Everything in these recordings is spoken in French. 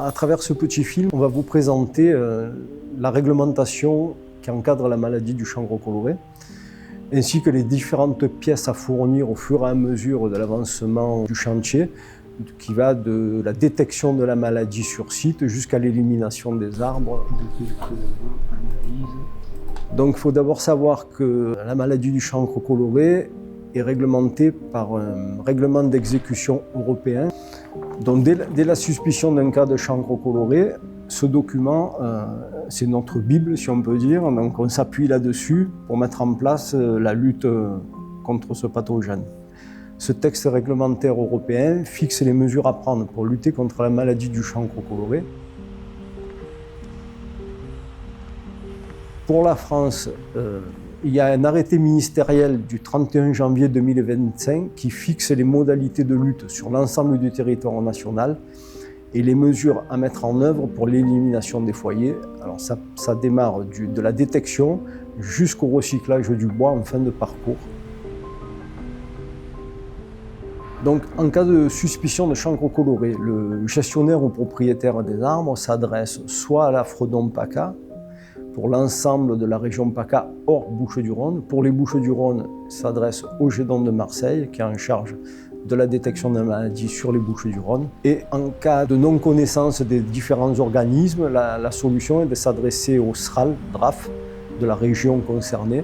À travers ce petit film, on va vous présenter la réglementation qui encadre la maladie du chancre coloré, ainsi que les différentes pièces à fournir au fur et à mesure de l'avancement du chantier, qui va de la détection de la maladie sur site jusqu'à l'élimination des arbres. Donc il faut d'abord savoir que la maladie du chancre coloré est réglementée par un règlement d'exécution européen. Donc dès la suspicion d'un cas de chancre coloré, ce document, c'est notre Bible, si on peut dire. Donc on s'appuie là-dessus pour mettre en place la lutte contre ce pathogène. Ce texte réglementaire européen fixe les mesures à prendre pour lutter contre la maladie du chancre coloré. Pour la France, il y a un arrêté ministériel du 31 janvier 2025 qui fixe les modalités de lutte sur l'ensemble du territoire national et les mesures à mettre en œuvre pour l'élimination des foyers. Alors ça démarre de la détection jusqu'au recyclage du bois en fin de parcours. Donc, en cas de suspicion de chancre coloré, le gestionnaire ou propriétaire des arbres s'adresse soit à la Fredon PACA, pour l'ensemble de la région PACA hors Bouches-du-Rhône. Pour les Bouches-du-Rhône, s'adresse au GEDON de Marseille, qui est en charge de la détection de la maladie sur les Bouches-du-Rhône. Et en cas de non-connaissance des différents organismes, la solution est de s'adresser au SRAL, DRAF, de la région concernée,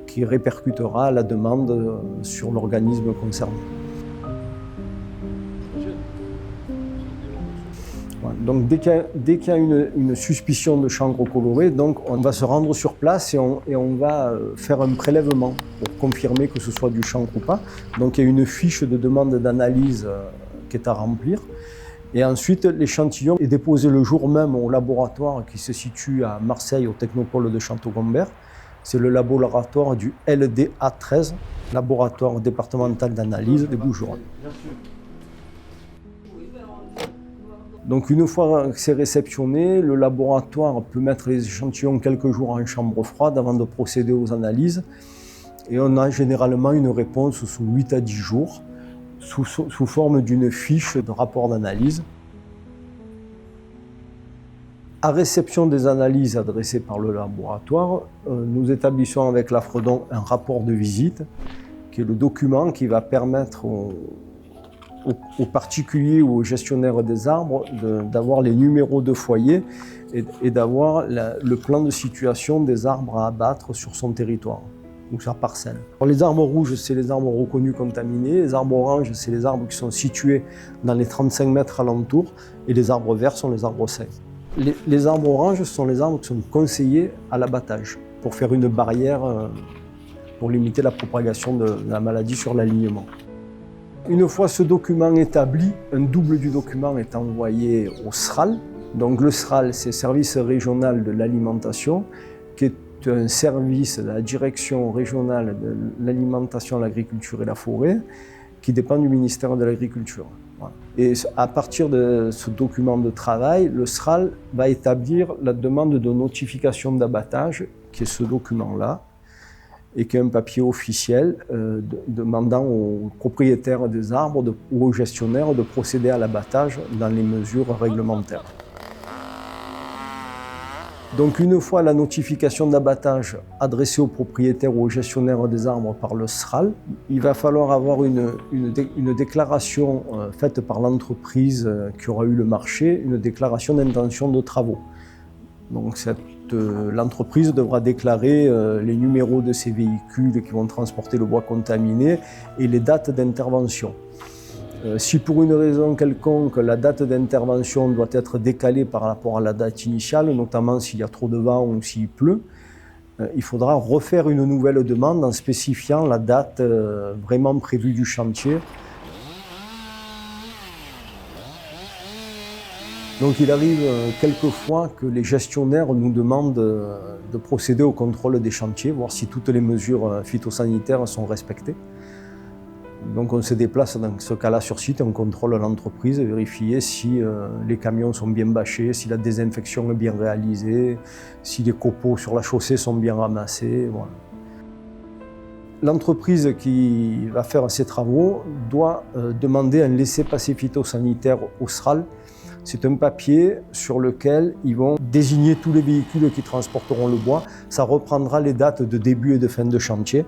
qui répercutera la demande sur l'organisme concerné. Donc dès qu'il y a une suspicion de chancre coloré, donc on va se rendre sur place et on va faire un prélèvement pour confirmer que ce soit du chancre ou pas. Donc il y a une fiche de demande d'analyse qui est à remplir. Et ensuite l'échantillon est déposé le jour même au laboratoire qui se situe à Marseille, au Technopole de Château-Gombert. C'est le laboratoire du LDA 13, laboratoire départemental d'analyse des Bouches-du-Rhône. Donc une fois que c'est réceptionné, le laboratoire peut mettre les échantillons quelques jours en chambre froide avant de procéder aux analyses. Et on a généralement une réponse sous 8 à 10 jours, sous forme d'une fiche de rapport d'analyse. À réception des analyses adressées par le laboratoire, nous établissons avec la Fredon un rapport de visite, qui est le document qui va permettre aux particuliers ou aux gestionnaires des arbres d'avoir les numéros de foyer et d'avoir le plan de situation des arbres à abattre sur son territoire ou sa parcelle. Alors, les arbres rouges, c'est les arbres reconnus contaminés. Les arbres oranges, c'est les arbres qui sont situés dans les 35 mètres alentours. Et les arbres verts sont les arbres sains. Les arbres oranges, ce sont les arbres qui sont conseillés à l'abattage pour faire une barrière pour limiter la propagation de la maladie sur l'alignement. Une fois ce document établi, un double du document est envoyé au SRAL. Donc le SRAL, c'est le Service régional de l'alimentation, qui est un service de la Direction régionale de l'alimentation, l'agriculture et la forêt, qui dépend du ministère de l'Agriculture. Voilà. Et à partir de ce document de travail, le SRAL va établir la demande de notification d'abattage, qui est ce document-là, et qui est un papier officiel demandant aux propriétaires des arbres ou aux gestionnaires de procéder à l'abattage dans les mesures réglementaires. Donc une fois la notification d'abattage adressée aux propriétaires ou aux gestionnaires des arbres par le SRAL, il va falloir avoir une déclaration faite par l'entreprise qui aura eu le marché, une déclaration d'intention de travaux. Donc l'entreprise devra déclarer les numéros de ses véhicules qui vont transporter le bois contaminé et les dates d'intervention. Si pour une raison quelconque la date d'intervention doit être décalée par rapport à la date initiale, notamment s'il y a trop de vent ou s'il pleut, il faudra refaire une nouvelle demande en spécifiant la date vraiment prévue du chantier. Donc il arrive quelquefois que les gestionnaires nous demandent de procéder au contrôle des chantiers, voir si toutes les mesures phytosanitaires sont respectées. Donc on se déplace dans ce cas-là sur site, on contrôle l'entreprise, vérifier si les camions sont bien bâchés, si la désinfection est bien réalisée, si les copeaux sur la chaussée sont bien ramassés. Voilà. L'entreprise qui va faire ces travaux doit demander un laissez-passer phytosanitaire au SRAL C'est un papier sur lequel ils vont désigner tous les véhicules qui transporteront le bois. Ça reprendra les dates de début et de fin de chantier.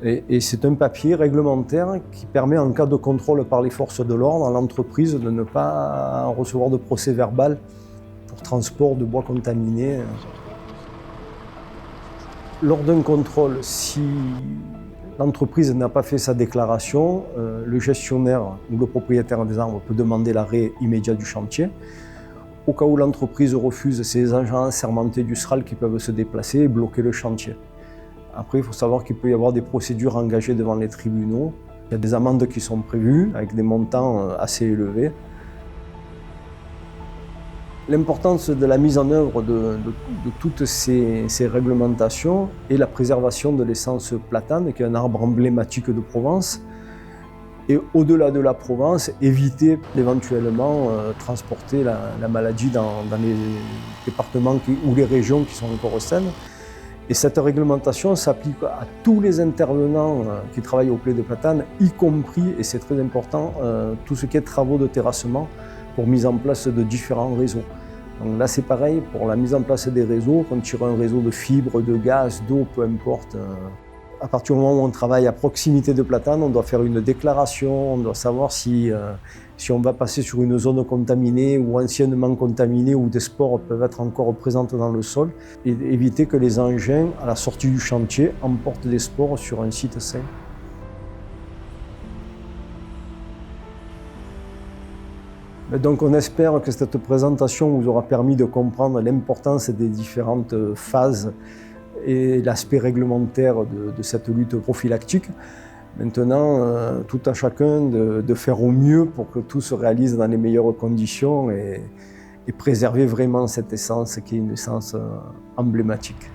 Et c'est un papier réglementaire qui permet, en cas de contrôle par les forces de l'ordre, à l'entreprise de ne pas recevoir de procès-verbal pour transport de bois contaminé. Lors d'un contrôle, si l'entreprise n'a pas fait sa déclaration, le gestionnaire ou le propriétaire des arbres peut demander l'arrêt immédiat du chantier. Au cas où l'entreprise refuse, c'est les agents assermentés du SRAL qui peuvent se déplacer et bloquer le chantier. Après, il faut savoir qu'il peut y avoir des procédures engagées devant les tribunaux. Il y a des amendes qui sont prévues avec des montants assez élevés. L'importance de la mise en œuvre de toutes ces réglementations est la préservation de l'essence platane, qui est un arbre emblématique de Provence. Et au-delà de la Provence, éviter éventuellement transporter la maladie dans les départements ou les régions qui sont encore saines. Et cette réglementation s'applique à tous les intervenants qui travaillent au Plé de Platane, y compris, et c'est très important, tout ce qui est travaux de terrassement pour mise en place de différents réseaux. Donc là c'est pareil, pour la mise en place des réseaux, quand il y aura un réseau de fibres, de gaz, d'eau, peu importe, à partir du moment où on travaille à proximité de Platane, on doit faire une déclaration, on doit savoir si on va passer sur une zone contaminée ou anciennement contaminée où des spores peuvent être encore présentes dans le sol et éviter que les engins, à la sortie du chantier, emportent des spores sur un site sain. Donc on espère que cette présentation vous aura permis de comprendre l'importance des différentes phases et l'aspect réglementaire de cette lutte prophylactique. Maintenant, tout à chacun de faire au mieux pour que tout se réalise dans les meilleures conditions et préserver vraiment cette essence qui est une essence emblématique.